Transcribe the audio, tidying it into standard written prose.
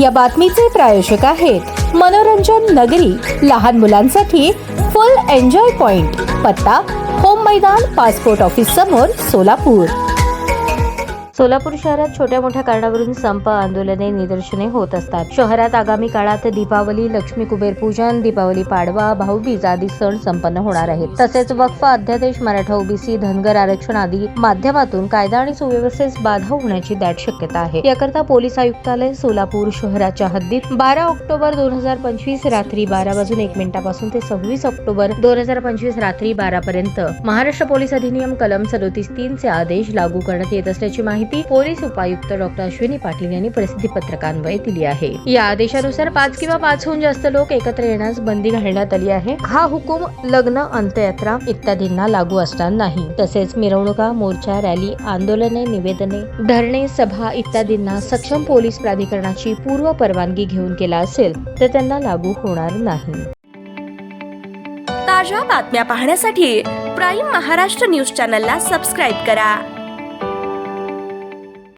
या बातमीचे प्रायोजक आहेत मनोरंजन नगरी, लहान मुलांसाठी फुल एन्जॉय पॉइंट, पत्ता होम मैदान, पासपोर्ट ऑफिस समोर, सोलापूर. सोलापूर शहरात छोट्या मोठ्या कारणावरून संप, आंदोलने, निदर्शने होत असतात. शहरात आगामी काळात दीपावली, लक्ष्मी कुबेर पूजन, दीपावली पाडवा, भाऊबीज आदी सण संपन्न होणार आहेत. तसेच वक्फ अध्यादेश, मराठा ओबीसी, धनगर आरक्षण आदी माध्यमातून कायदा आणि सुव्यवस्थेस बाधा होण्याची दाट शक्यता आहे. याकरता पोलीस आयुक्तालय सोलापूर शहराच्या हद्दीत 12 ऑक्टोबर 2025 रात्री 12:01 पासून ते 26 ऑक्टोबर 2025 रात्री 12 पर्यंत महाराष्ट्र पोलीस अधिनियम कलम 37(3) चे आदेश लागू करण्यात येत असल्याची माहिती पोलीस उपायुक्त डॉक्टर अश्विनी पाटील यांनी प्रसिद्धी पत्रकान्वये दिली आहे. या आदेशानुसार 5 किंवा 5हून जास्त लोक एकत्र येण्यास बंदी घालण्यात आली आहे. हा हुकूम लग्न, अंत्ययात्रा इत्यादींना लागू असणार नाही. तसेच मिरवणुका, मोर्चा, रॅली, आंदोलने, निवेदने, धरणे, सभा इत्यादींना सक्षम पोलीस प्राधिकरणाची पूर्व परवानगी घेऊन केला असेल तर त्यांना लागू होणार नाही. ताज्या बातम्या पाहण्यासाठी प्राईम महाराष्ट्र न्यूज चॅनलला सबस्क्राईब करा.